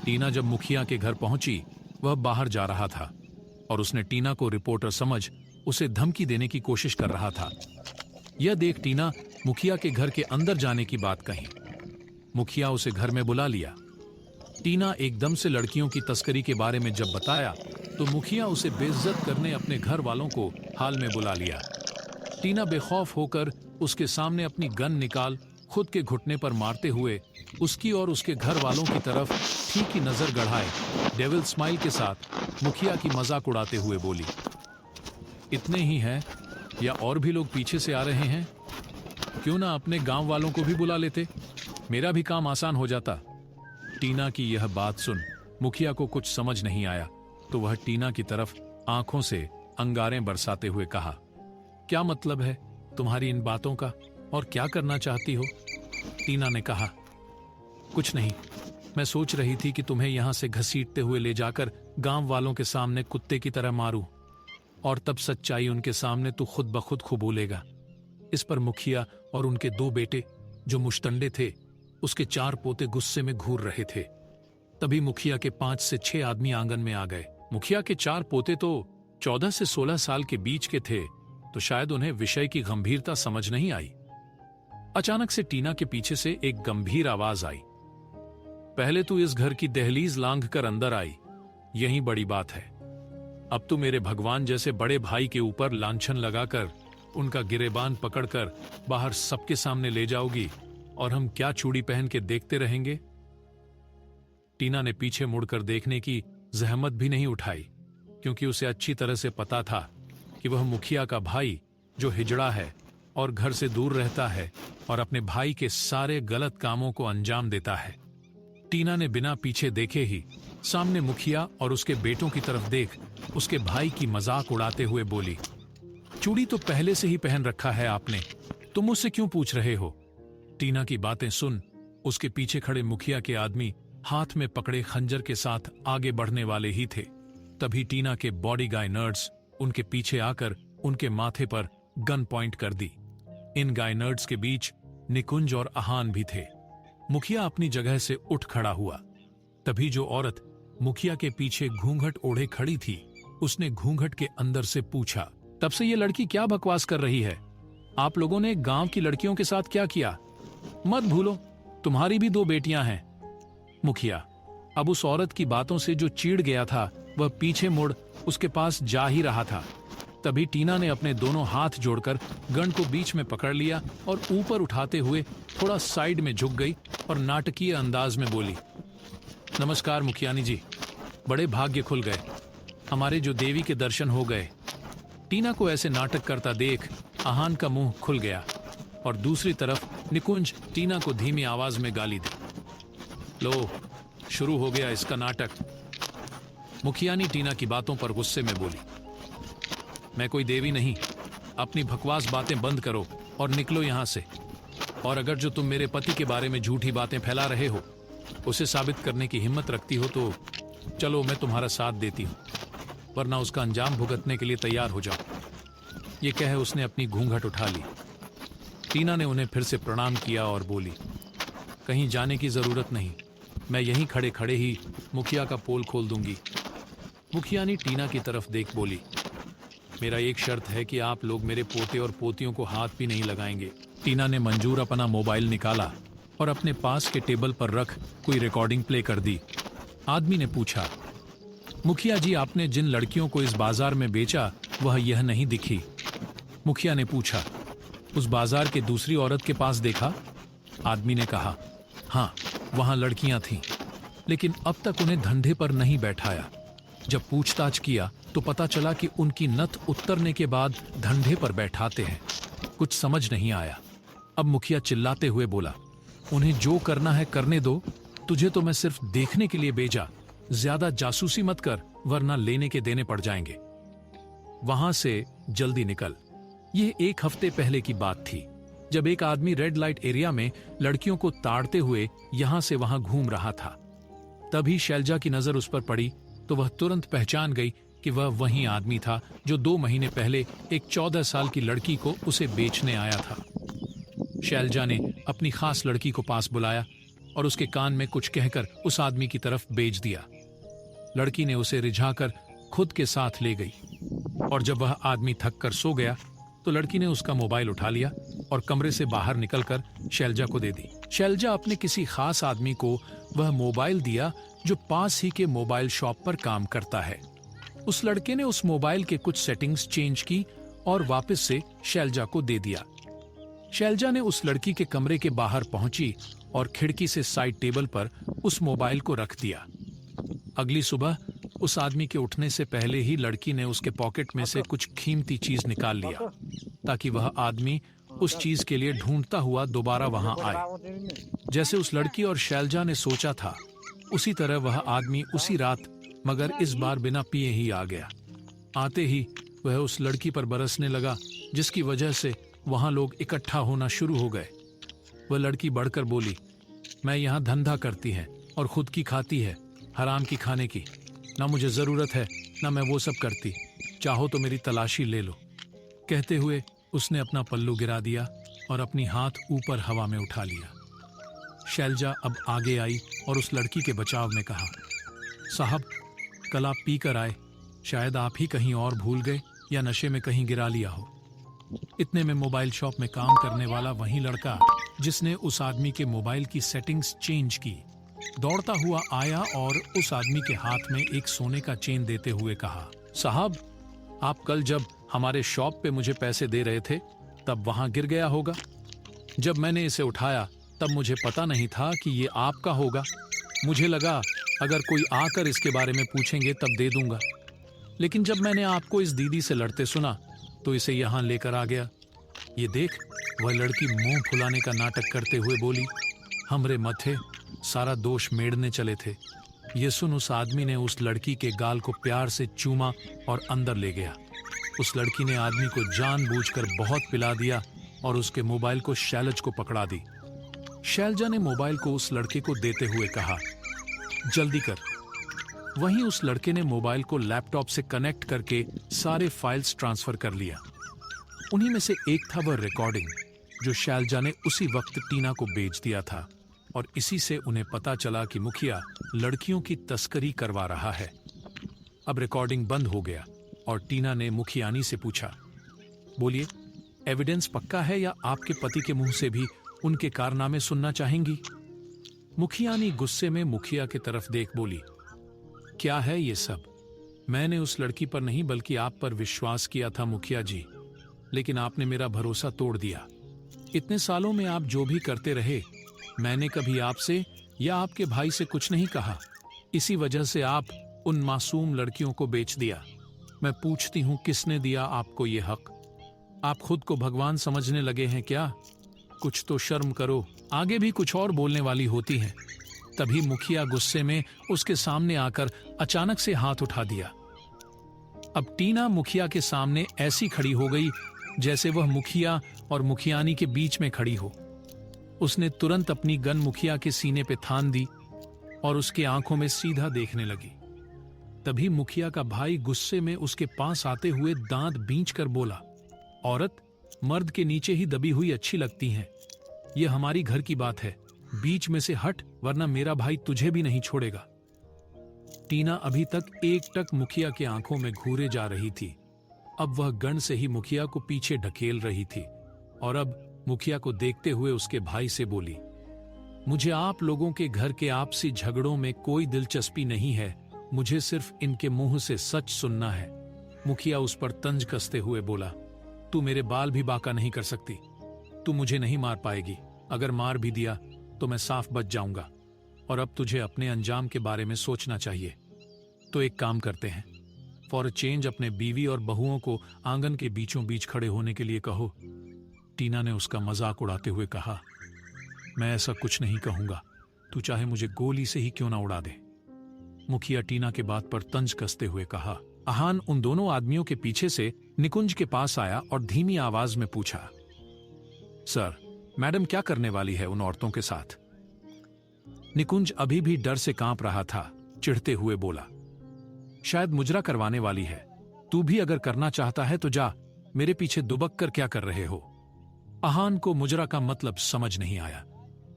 टीना जब मुखिया के घर पहुंची, वह बाहर जा रहा था और उसने टीना को रिपोर्टर समझ उसे धमकी देने की कोशिश कर रहा था। यह देख टीना मुखिया के घर के अंदर जाने की बात कही। मुखिया उसे घर में बुला लिया। टीना एकदम से लड़कियों की तस्करी के बारे में जब बताया तो मुखिया उसे बेइज्जत करने अपने घर वालों को हाल में बुला लिया। टीना बेखौफ होकर उसके सामने अपनी गन निकाल खुद के घुटने पर मारते हुए उसकी और उसके घर वालों की तरफ ठीक ही नजर गढ़ाए डेविल स्माइल के साथ मुखिया की मजाक उड़ाते हुए बोली, इतने ही हैं या और भी लोग पीछे से आ रहे हैं? क्यों ना अपने गांव वालों को भी बुला लेते, मेरा भी काम आसान हो जाता। टीना की यह बात सुन मुखिया को कुछ समझ नहीं आया तो वह टीना की तरफ आंखों से अंगारें बरसाते हुए कहा, क्या मतलब है तुम्हारी इन बातों का और क्या करना चाहती हो? टीना ने कहा, कुछ नहीं, मैं सोच रही थी कि तुम्हें यहां से घसीटते हुए ले जाकर गांव वालों के सामने कुत्ते की तरह मारूं और तब सच्चाई उनके सामने तू खुद ब खुद कबूलेगा। इस पर मुखिया और उनके 2 बेटे जो मुश्तंडे थे, उसके 4 पोते गुस्से में घूर रहे थे। तभी मुखिया के 5 से 6 आदमी आंगन में आ गए। मुखिया के 4 पोते तो 14 से 16 साल के बीच के थे, तो शायद उन्हें विषय की गंभीरता समझ नहीं आई। अचानक से टीना के पीछे से एक गंभीर आवाज आई, पहले तू इस घर की दहलीज लांघ कर अंदर आई, यही बड़ी बात है। अब तू मेरे भगवान जैसे बड़े भाई के ऊपर लांछन लगाकर उनका गिरेबान पकड़कर बाहर सबके सामने ले जाओगी और हम क्या चूड़ी पहन के देखते रहेंगे? टीना ने पीछे मुड़कर देखने की जहमत भी नहीं उठाई, क्योंकि उसे अच्छी तरह से पता था कि वह मुखिया का भाई जो हिजड़ा है और घर से दूर रहता है और अपने भाई के सारे गलत कामों को अंजाम देता है। टीना ने बिना पीछे देखे ही सामने मुखिया और उसके बेटों की तरफ देख उसके भाई की मजाक उड़ाते हुए बोली, चूड़ी तो पहले से ही पहन रखा है आपने, तुम मुझसे क्यों पूछ रहे हो? टीना की बातें सुन उसके पीछे खड़े मुखिया के आदमी हाथ में पकड़े खंजर के साथ आगे बढ़ने वाले ही थे। तभी टीना के बॉडी गार्ड्स उनके पीछे आकर उनके माथे पर गन पॉइंट कर दी। इन गार्ड्स के बीच निकुंज और आहान भी थे। मुखिया अपनी जगह से उठ खड़ा हुआ। तभी जो औरत मुखिया के पीछे घूंघट ओढ़े खड़ी थी, उसने घूंघट के अंदर से पूछा, तब से ये लड़की क्या बकवास कर रही है? आप लोगों ने गांव की लड़कियों के साथ क्या किया? मत भूलो तुम्हारी भी 2 बेटियां हैं। मुखिया अब उस औरत की बातों से जो चिढ़ गया था, वह पीछे मुड़ उसके पास जा ही रहा था। तभी टीना ने अपने दोनों हाथ जोड़कर गन को बीच में पकड़ लिया और ऊपर उठाते हुए थोड़ा साइड में झुक गई और नाटकीय अंदाज में बोली, नमस्कार मुखियानी जी, बड़े भाग्य खुल गए, हमारे जो देवी के दर्शन हो गए। टीना को ऐसे नाटक करता देख आहान का मुंह खुल गया और दूसरी तरफ निकुंज टीना को धीमी आवाज में गाली दी, लो शुरू हो गया इसका नाटक। मुखियानी टीना की बातों पर गुस्से में बोली, मैं कोई देवी नहीं, अपनी बकवास बातें बंद करो और निकलो यहां से। और अगर जो तुम मेरे पति के बारे में झूठी बातें फैला रहे हो उसे साबित करने की हिम्मत रखती हो तो चलो मैं तुम्हारा साथ देती हूं, वरना उसका अंजाम भुगतने के लिए तैयार हो जाओ। ये कह उसने अपनी घूंघट उठा ली। टीना ने उन्हें फिर से प्रणाम किया और बोली, कहीं जाने की जरूरत नहीं, मैं यहीं खड़े खड़े ही मुखिया का पोल खोल दूंगी। मुखियानी टीना की तरफ देख बोली, मेरा एक शर्त है कि आप लोग मेरे पोते और पोतियों को हाथ भी नहीं लगाएंगे। टीना ने मंजूर अपना मोबाइल निकाला और अपने पास के टेबल पर रख कोई रिकॉर्डिंग प्ले कर दी। आदमी ने पूछा, मुखिया जी आपने जिन लड़कियों को इस बाजार में बेचा वह यह नहीं दिखी। मुखिया ने पूछा, उस बाजार के दूसरी औरत के पास देखा? आदमी ने कहा, हाँ वहां लड़कियां थीं, लेकिन अब तक उन्हें धंधे पर नहीं बैठाया। जब पूछताछ किया तो पता चला कि उनकी नथ उतरने के बाद धंधे पर बैठाते हैं। कुछ समझ नहीं आया। अब मुखिया चिल्लाते हुए बोला, उन्हें जो करना है करने दो, तुझे तो मैं सिर्फ देखने के लिए भेजा, ज्यादा जासूसी मत कर वरना लेने के देने पड़ जाएंगे। वहां से जल्दी निकल। यह 1 हफ्ते पहले की बात थी, जब एक आदमी रेड लाइट एरिया में लड़कियों को ताड़ते हुए यहां से वहां घूम रहा था। तभी शैलजा की नजर उस पर पड़ी तो वह तुरंत पहचान गई कि वह वही आदमी था जो 2 महीने पहले एक 14 साल की लड़की को उसे बेचने आया था। शैलजा ने अपनी खास लड़की को पास बुलाया और उसके कान में कुछ कहकर उस आदमी की तरफ भेज दिया। लड़की ने उसे रिझाकर खुद के साथ ले गई और जब वह आदमी थक कर सो गया तो लड़की ने उसका मोबाइल उठा लिया और कमरे से बाहर निकलकर शैलजा को दे दी। शैलजा अपने किसी खास आदमी को वह मोबाइल दिया जो पास ही के मोबाइल शॉप पर काम करता है। उस लड़के ने उस मोबाइल के कुछ सेटिंग्स चेंज की और वापस से शैलजा को दे दिया। शैलजा ने उस लड़की के कमरे के बाहर पहुंची और खिड़की से साइड टेबल पर उस मोबाइल को रख दिया। अगली सुबह उस आदमी के उठने से पहले ही लड़की ने उसके पॉकेट में से कुछ कीमती चीज निकाल लिया ताकि वह आदमी उस चीज के लिए ढूंढता हुआ दोबारा वहां आए। जैसे उस लड़की और शैलजा ने सोचा था उसी तरह वह आदमी उसी रात मगर इस बार बिना पिए ही आ गया। आते ही वह उस लड़की पर बरसने लगा जिसकी वजह से वहां लोग इकट्ठा होना शुरू हो गए। वह लड़की बढ़कर बोली, मैं यहाँ धंधा करती है और खुद की खाती है, हराम की खाने की। ना मुझे जरूरत है ना मैं वो सब करती, चाहो तो मेरी तलाशी ले लो। कहते हुए उसने अपना पल्लू गिरा दिया और अपनी हाथ ऊपर हवा में उठा लिया। शैलजा अब आगे आई और उस लड़की के बचाव में कहा, साहब कल आप पी कर आए, शायद आप ही कहीं और भूल गए या नशे में कहीं गिरा लिया हो। इतने में मोबाइल शॉप में काम करने वाला वही लड़का जिसने उस आदमी के मोबाइल की सेटिंग्स चेंज की दौड़ता हुआ आया और उस आदमी के हाथ में एक सोने का चेन देते हुए कहा, साहब आप कल जब हमारे शॉप पे मुझे पैसे दे रहे थे तब वहां गिर गया होगा। जब मैंने इसे उठाया तब मुझे पता नहीं था कि ये आपका होगा। मुझे लगा अगर कोई आकर इसके बारे में पूछेंगे तब दे दूंगा, लेकिन जब मैंने आपको इस दीदी से लड़ते सुना तो इसे यहाँ लेकर आ गया। ये देख, वह लड़की मुंह फुलाने का नाटक करते हुए बोली, हमरे मथे सारा दोष मेड़ने चले थे। ये सुन उस आदमी ने उस लड़की के गाल को प्यार से चूमा और अंदर ले गया। उस लड़की ने आदमी को जानबूझकर बहुत पिला दिया और उसके मोबाइल को शैलज को पकड़ा दी। शैलजा ने मोबाइल को उस लड़के को देते हुए कहा, जल्दी कर। वहीं उस लड़के ने मोबाइल को लैपटॉप से कनेक्ट करके सारे फाइल्स ट्रांसफर कर लिया। उन्हीं में से एक था वह रिकॉर्डिंग जो शैलजा ने उसी वक्त टीना को बेच दिया था और इसी से उन्हें पता चला कि मुखिया लड़कियों की तस्करी करवा रहा है। अब रिकॉर्डिंग बंद हो गया और टीना ने मुखियानी से पूछा, बोलिए एविडेंस पक्का है या आपके पति के मुंह से भी उनके कारनामे सुनना चाहेंगी? मुखियानी गुस्से में मुखिया की तरफ देख बोली, क्या है ये सब? मैंने उस लड़की पर नहीं बल्कि आप पर विश्वास किया था मुखिया जी, लेकिन आपने मेरा भरोसा तोड़ दिया। इतने सालों में आप जो भी करते रहे मैंने कभी आपसे या आपके भाई से कुछ नहीं कहा। इसी वजह से आप उन मासूम लड़कियों को बेच दिया। मैं पूछती हूं किसने दिया आपको ये हक? आप खुद को भगवान समझने लगे हैं क्या? कुछ तो शर्म करो। आगे भी कुछ और बोलने वाली होती है, तभी मुखिया गुस्से में उसके सामने आकर अचानक से हाथ उठा दिया। अब टीना मुखिया के सामने ऐसी खड़ी हो गई जैसे वह मुखिया और मुखियानी के बीच में खड़ी हो। उसने तुरंत अपनी गन मुखिया के सीने पे थान दी और उसके आंखों में सीधा देखने लगी। तभी मुखिया का भाई गुस्से में उसके पास आते हुए दांत बींच कर बोला, औरत मर्द के नीचे ही दबी हुई अच्छी लगती हैं। यह हमारी घर की बात है, बीच में से हट वरना मेरा भाई तुझे भी नहीं छोड़ेगा। टीना अभी तक एकटक मुखिया के आंखों में घूरे जा रही थी। अब वह गन से ही मुखिया को पीछे ढकेल रही थी और अब मुखिया को देखते हुए उसके भाई से बोली, मुझे आप लोगों के घर के आपसी झगड़ों में कोई दिलचस्पी नहीं है, मुझे सिर्फ इनके मुंह से सच सुनना है। मुखिया उस पर तंज कसते हुए बोला, तू मेरे बाल भी बाका नहीं कर सकती, तू मुझे नहीं मार पाएगी। अगर मार भी दिया तो मैं साफ बच जाऊंगा और अब तुझे अपने अंजाम के बारे में सोचना चाहिए। तो एक काम करते हैं, फॉर अ चेंज अपने बीवी और बहुओं को आंगन के बीचों बीच खड़े होने के लिए कहो। टीना ने उसका मजाक उड़ाते हुए कहा, मैं ऐसा कुछ नहीं कहूंगा, तू चाहे मुझे गोली से ही क्यों ना उड़ा दे। मुखिया टीना के बात पर तंज कसते हुए कहा। आहान उन दोनों आदमियों के पीछे से निकुंज के पास आया और धीमी आवाज में पूछा, सर मैडम क्या करने वाली है उन औरतों के साथ? निकुंज अभी भी डर से कांप रहा था, चिढ़ते हुए बोला, शायद मुजरा करवाने वाली है। तू भी अगर करना चाहता है तो जा, मेरे पीछे दुबक कर क्या कर रहे हो? आहान को मुजरा का मतलब समझ नहीं आया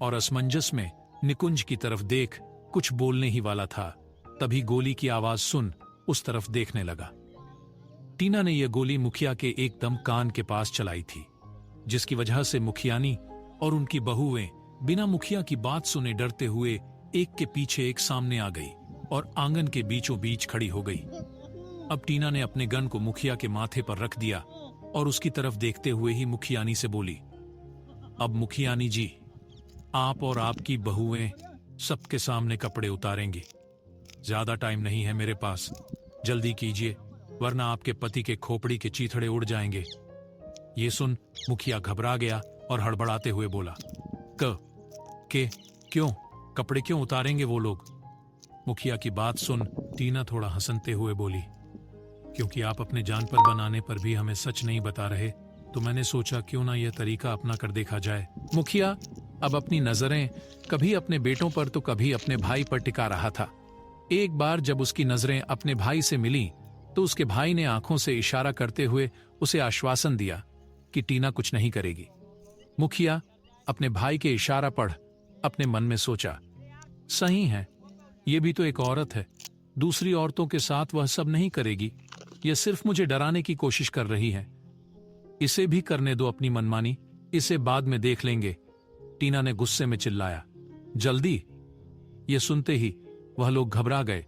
और असमंजस में निकुंज की तरफ देख कुछ बोलने ही वाला था, तभी गोली की आवाज सुन उस तरफ देखने लगा। टीना ने यह गोली मुखिया के एकदम कान के पास चलाई थी, जिसकी वजह से मुखियानी और उनकी बहुएं बिना मुखिया की बात सुने डरते हुए एक के पीछे एक सामने आ गई और आंगन के बीचों बीच खड़ी हो गई। अब टीना ने अपने गन को मुखिया के माथे पर रख दिया और उसकी तरफ देखते हुए ही मुखियानी से बोली, अब मुखियानी जी, आप और आपकी बहुएं सबके सामने कपड़े उतारेंगी। ज्यादा टाइम नहीं है मेरे पास, जल्दी कीजिए वरना आपके पति के खोपड़ी के चीथड़े उड़ जाएंगे। ये सुन मुखिया घबरा गया और हड़बड़ाते हुए बोला, क्यों कपड़े क्यों उतारेंगे वो लोग? मुखिया की बात सुन टीना थोड़ा हंसते हुए बोली, क्योंकि आप अपने जान पर बनाने पर भी हमें सच नहीं बता रहे, तो मैंने सोचा क्यों ना यह तरीका अपना कर देखा जाए। मुखिया अब अपनी नजरें कभी अपने बेटों पर तो कभी अपने भाई पर टिका रहा था। एक बार जब उसकी नजरें अपने भाई से मिली तो उसके भाई ने आंखों से इशारा करते हुए उसे आश्वासन दिया कि टीना कुछ नहीं करेगी। मुखिया अपने भाई के इशारा पढ़ अपने मन में सोचा, सही है, ये भी तो एक औरत है, दूसरी औरतों के साथ वह सब नहीं करेगी, यह सिर्फ मुझे डराने की कोशिश कर रही है। इसे भी करने दो अपनी मनमानी, इसे बाद में देख लेंगे। टीना ने गुस्से में चिल्लाया, जल्दी। यह सुनते ही वह लोग घबरा गए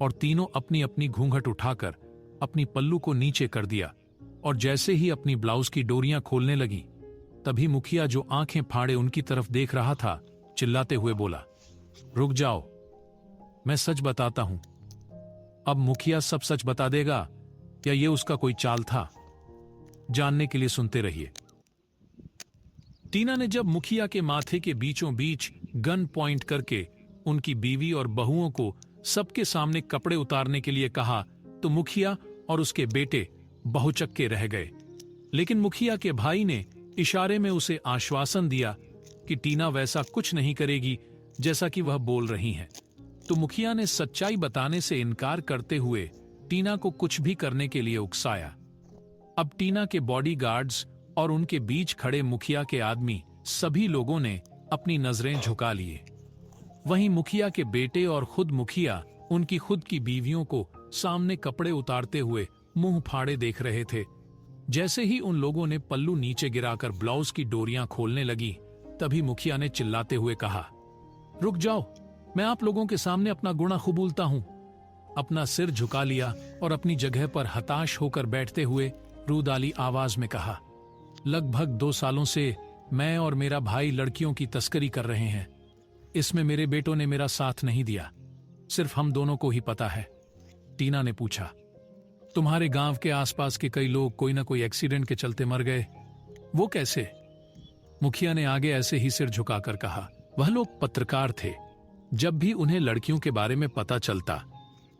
और तीनों अपनी अपनी घूंघट उठाकर अपनी पल्लू को नीचे कर दिया और जैसे ही अपनी ब्लाउज की डोरियां खोलने लगी, तभी मुखिया जो आंखें फाड़े उनकी तरफ देख रहा था चिल्लाते हुए बोला, रुक जाओ, मैं सच बताता हूं। अब मुखिया सब सच बता देगा या ये उसका कोई चाल था? जानने के लिए सुनते रहिए। टीना ने जब मुखिया के माथे के बीचों बीच गन पॉइंट करके उनकी बीवी और बहुओं को सबके सामने कपड़े उतारने के लिए कहा तो मुखिया और उसके बेटे बहुचक्के रह गए। लेकिन मुखिया के भाई ने इशारे में उसे आश्वासन दिया कि टीना वैसा कुछ नहीं करेगी जैसा कि वह बोल रही हैं। तो मुखिया ने सच्चाई बताने से इनकार करते हुए टीना को कुछ भी करने के लिए उकसाया। अब टीना के बॉडीगार्ड्स और उनके बीच खड़े मुखिया के आदमी सभी लोगों ने अपनी नजरें झुका लिए। वहीं मुखिया के बेटे और खुद मुखिया उनकी खुद की बीवियों को सामने कपड़े उतारते हुए मुंह फाड़े देख रहे थे। जैसे ही उन लोगों ने पल्लू नीचे गिराकर ब्लाउज की डोरियां खोलने लगी, तभी मुखिया ने चिल्लाते हुए कहा, रुक जाओ, मैं आप लोगों के सामने अपना गुनाह कबूलता हूं। अपना सिर झुका लिया और अपनी जगह पर हताश होकर बैठते हुए रूदाली आवाज में कहा, लगभग 2 सालों से मैं और मेरा भाई लड़कियों की तस्करी कर रहे हैं। इसमें मेरे बेटों ने मेरा साथ नहीं दिया, सिर्फ हम दोनों को ही पता है। टीना ने पूछा, तुम्हारे गांव के आसपास के कई लोग कोई ना कोई एक्सीडेंट के चलते मर गए, वो कैसे? मुखिया ने आगे ऐसे ही सिर झुकाकर कहा, वह लोग पत्रकार थे। जब भी उन्हें लड़कियों के बारे में पता चलता,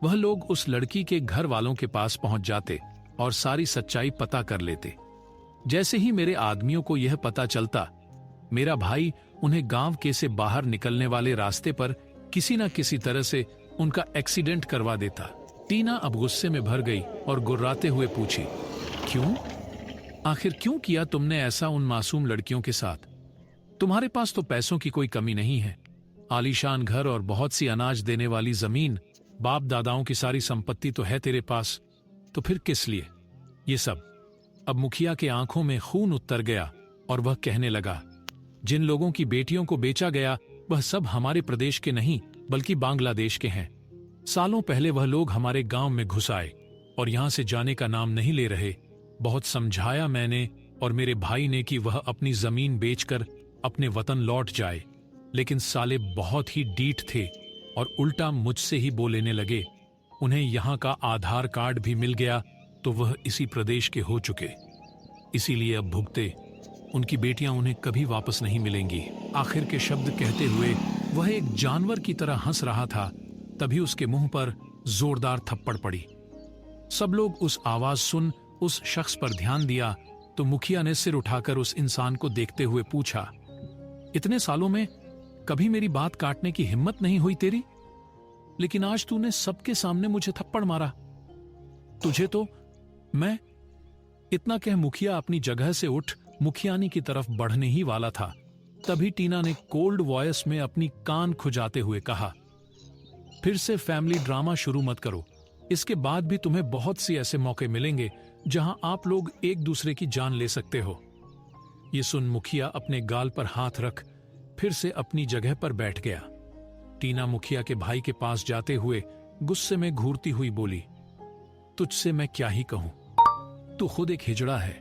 वह लोग उस लड़की के घर वालों के पास पहुंच जाते और सारी सच्चाई पता कर लेते। जैसे ही मेरे आदमियों को यह पता चलता, मेरा भाई उन्हें गांव के से बाहर निकलने वाले रास्ते पर किसी न किसी तरह से उनका एक्सीडेंट करवा देता। टीना अब गुस्से में भर गई और गुर्राते हुए पूछी, क्यों? आखिर क्यों किया तुमने ऐसा उन मासूम लड़कियों के साथ? तुम्हारे पास तो पैसों की कोई कमी नहीं है, आलीशान घर और बहुत सी अनाज देने वाली जमीन, बाप दादाओं की सारी संपत्ति तो है तेरे पास, तो फिर किस लिए ये सब? अब मुखिया के आंखों में खून उतर गया और वह कहने लगा, जिन लोगों की बेटियों को बेचा गया वह सब हमारे प्रदेश के नहीं बल्कि बांग्लादेश के हैं। सालों पहले वह लोग हमारे गांव में घुस आए और यहां से जाने का नाम नहीं ले रहे। बहुत समझाया मैंने और मेरे भाई ने कि वह अपनी जमीन बेचकर अपने वतन लौट जाए, लेकिन साले बहुत ही डीठ थे और उल्टा मुझसे ही बोलने लगे। उन्हें यहाँ का आधार कार्ड भी मिल गया तो वह इसी प्रदेश के हो चुके, इसीलिए अब भुगते। उनकी बेटियां उन्हें कभी वापस नहीं मिलेंगी। आखिर के शब्द कहते हुए वह एक जानवर की तरह हंस रहा था, तभी उसके मुंह पर जोरदार थप्पड़ पड़ी। सब लोग उस आवाज सुन उस शख्स पर ध्यान दिया तो मुखिया ने सिर उठाकर उस इंसान को देखते हुए पूछा, इतने सालों में कभी मेरी बात काटने की हिम्मत नहीं हुई तेरी, लेकिन आज तूने सबके सामने मुझे थप्पड़ मारा। तुझे तो मैं। इतना कह मुखिया अपनी जगह से उठ मुखियानी की तरफ बढ़ने ही वाला था तभी टीना ने कोल्ड वॉइस में अपनी कान खुजाते हुए कहा, फिर से फैमिली ड्रामा शुरू मत करो। इसके बाद भी तुम्हें बहुत सी ऐसे मौके मिलेंगे जहां आप लोग एक दूसरे की जान ले सकते हो। ये सुन मुखिया अपने गाल पर हाथ रख फिर से अपनी जगह पर बैठ गया। टीना मुखिया के भाई के पास जाते हुए गुस्से में घूरती हुई बोली, तुझसे मैं क्या ही कहूं, तू खुद एक हिजड़ा है।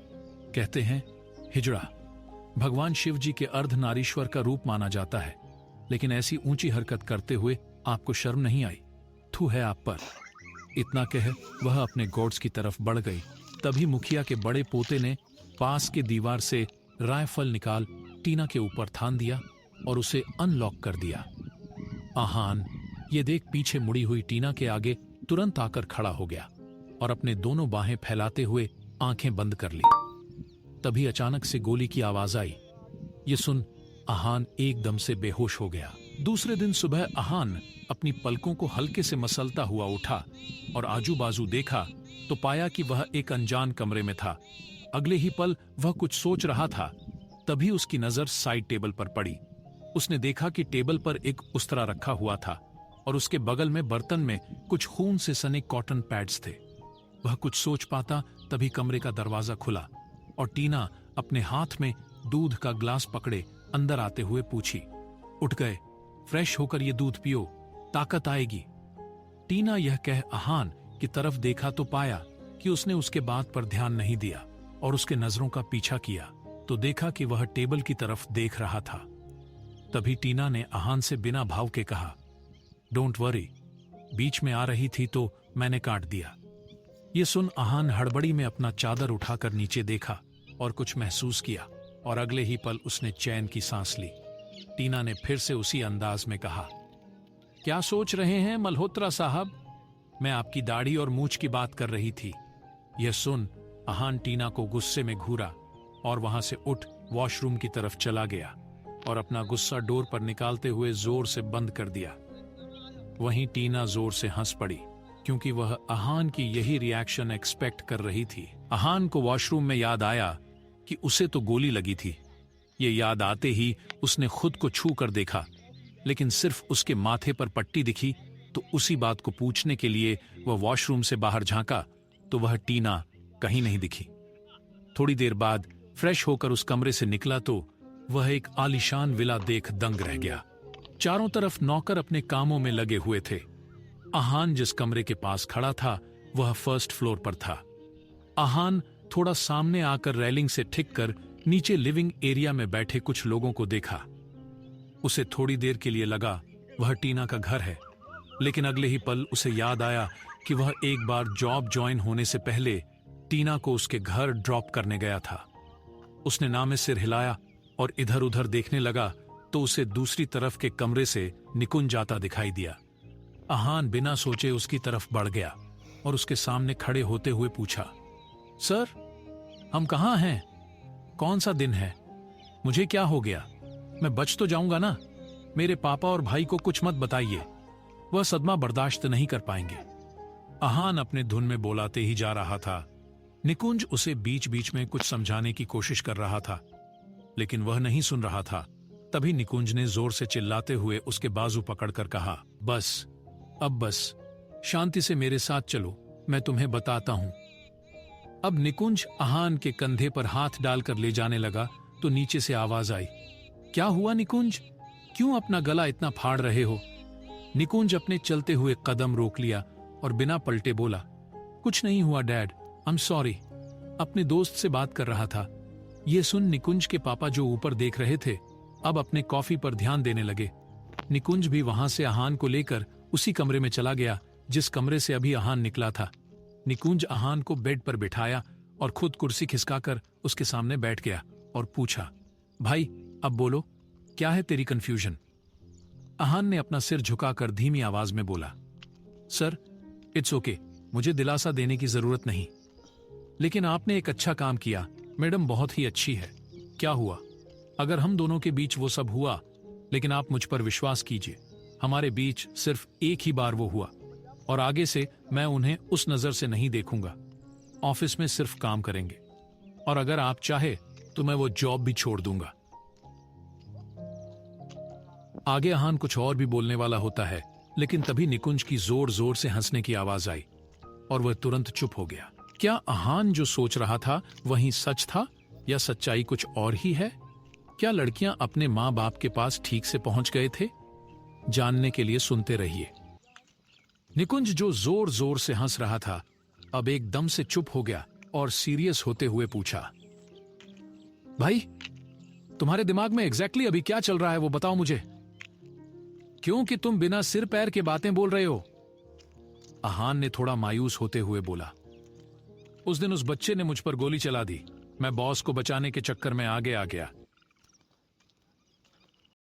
कहते हैं हिजड़ा भगवान शिव जी के अर्धनारीश्वर का रूप माना जाता है, लेकिन ऐसी ऊंची हरकत करते हुए आपको शर्म नहीं आई? थू है आप पर। इतना कह वह अपने गोड्स की तरफ बढ़ गई। तभी मुखिया के बड़े पोते ने पास के दीवार से राइफल निकाल टीना के ऊपर थान दिया और उसे अनलॉक कर दिया। आहान ये देख पीछे मुड़ी हुई टीना के आगे तुरंत आकर खड़ा हो गया और अपने दोनों बाहें फैलाते हुए आंखें बंद कर ली। तभी अचानक से गोली की आवाज आई। ये सुन आहान एकदम से बेहोश हो गया। दूसरे दिन सुबह आहान अपनी पलकों को हल्के से मसलता हुआ उठा और आजू बाजू देखा तो पाया कि वह एक अनजान कमरे में था। अगले ही पल वह कुछ सोच रहा था, तभी उसकी नजर साइड टेबल पर पड़ी। उसने देखा कि टेबल पर एक उस्तरा रखा हुआ था और उसके बगल में बर्तन में कुछ खून से सने कॉटन पैड्स थे। वह कुछ सोच पाता तभी कमरे का दरवाजा खुला और टीना अपने हाथ में दूध का ग्लास पकड़े अंदर आते हुए पूछी, उठ गए? फ्रेश होकर ये दूध पियो, ताकत आएगी। टीना यह कह आहान की तरफ देखा तो पाया कि उसने उसके बात पर ध्यान नहीं दिया और उसके नजरों का पीछा किया तो देखा कि वह टेबल की तरफ देख रहा था। तभी टीना ने आहान से बिना भाव के कहा, डोंट वरी, बीच में आ रही थी तो मैंने काट दिया। ये सुन आहान हड़बड़ी में अपना चादर उठाकर नीचे देखा और कुछ महसूस किया और अगले ही पल उसने चैन की सांस ली। टीना ने फिर से उसी अंदाज में कहा, क्या सोच रहे हैं मल्होत्रा साहब? मैं आपकी दाढ़ी और मूछ की बात कर रही थी। यह सुन आहान टीना को गुस्से में घूरा और वहां से उठ वॉशरूम की तरफ चला गया और अपना गुस्सा डोर पर निकालते हुए जोर से बंद कर दिया। वहीं टीना जोर से हंस पड़ी क्योंकि वह आहान की यही रिएक्शन एक्सपेक्ट कर रही थी। आहान को वॉशरूम में याद आया कि उसे तो गोली लगी थी। ये याद आते ही उसने खुद को छू कर देखा, लेकिन सिर्फ उसके माथे पर पट्टी दिखी तो उसी बात को पूछने के लिए वह वॉशरूम से बाहर झांका तो वह टीना कहीं नहीं दिखी। थोड़ी देर बाद फ्रेश होकर उस कमरे से निकला तो वह एक आलीशान विला देख दंग रह गया। चारों तरफ नौकर अपने कामों में लगे हुए थे। आहान जिस कमरे के पास खड़ा था वह फर्स्ट फ्लोर पर था। आहान थोड़ा सामने आकर रेलिंग से ठिक कर नीचे लिविंग एरिया में बैठे कुछ लोगों को देखा। उसे थोड़ी देर के लिए लगा वह टीना का घर है, लेकिन अगले ही पल उसे याद आया कि वह एक बार जॉब ज्वाइन होने से पहले टीना को उसके घर ड्रॉप करने गया था। उसने नामे सिर हिलाया और इधर उधर देखने लगा तो उसे दूसरी तरफ के कमरे से निकुंज आता दिखाई दिया। आहान बिना सोचे उसकी तरफ बढ़ गया और उसके सामने खड़े होते हुए पूछा, सर, हम कहाँ हैं? कौन सा दिन है? मुझे क्या हो गया? मैं बच तो जाऊंगा ना? मेरे पापा और भाई को कुछ मत बताइए, वह सदमा बर्दाश्त नहीं कर पाएंगे। आहान अपने धुन में बोलाते ही जा रहा था। निकुंज उसे बीच बीच में कुछ समझाने की कोशिश कर रहा था, लेकिन वह नहीं सुन रहा था। तभी निकुंज ने जोर से चिल्लाते हुए उसके बाजू पकड़कर कहा, बस, अब बस, शांति से मेरे साथ चलो, मैं तुम्हें बताता हूं। अब निकुंज आहान के कंधे पर हाथ डालकर ले जाने लगा तो नीचे से आवाज आई, क्या हुआ निकुंज? क्यों अपना गला इतना फाड़ रहे हो? निकुंज अपने चलते हुए कदम रोक लिया और बिना पलटे बोला, कुछ नहीं हुआ डैड, आई एम सॉरी, अपने दोस्त से बात कर रहा था। ये सुन निकुंज के पापा जो ऊपर देख रहे थे अब अपने कॉफी पर ध्यान देने लगे। निकुंज भी वहां से आहान को लेकर उसी कमरे में चला गया जिस कमरे से अभी आहान निकला था। निकुंज आहान को बेड पर बिठाया और खुद कुर्सी खिसकाकर उसके सामने बैठ गया और पूछा, भाई अब बोलो, क्या है तेरी कंफ्यूजन? आहान ने अपना सिर झुकाकर धीमी आवाज में बोला, सर, इट्स ओके, मुझे दिलासा देने की जरूरत नहीं, लेकिन आपने एक अच्छा काम किया, मैडम बहुत ही अच्छी है। क्या हुआ? अगर हम दोनों के बीच वो सब हुआ, लेकिन आप मुझ पर विश्वास कीजिए, हमारे बीच सिर्फ एक ही बार वो हुआ और आगे से मैं उन्हें उस नजर से नहीं देखूंगा। ऑफिस में सिर्फ काम करेंगे और अगर आप चाहे तो मैं वो जॉब भी छोड़ दूंगा। आगे अहान कुछ और भी बोलने वाला होता है, लेकिन तभी निकुंज की जोर जोर से हंसने की आवाज आई और वह तुरंत चुप हो गया। क्या अहान जो सोच रहा था वही सच था या सच्चाई कुछ और ही है? क्या लड़कियां अपने मां बाप के पास ठीक से पहुंच गए थे? जानने के लिए सुनते रहिए। निकुंज जो जोर जोर से हंस रहा था अब एकदम से चुप हो गया और सीरियस होते हुए पूछा, भाई तुम्हारे दिमाग में एग्जैक्टली अभी क्या चल रहा है वो बताओ मुझे। क्योंकि तुम बिना सिर पैर के बातें बोल रहे हो? अहान ने थोड़ा मायूस होते हुए बोला, उस दिन उस बच्चे ने मुझ पर गोली चला दी। मैं बॉस को बचाने के चक्कर में आगे आ गया।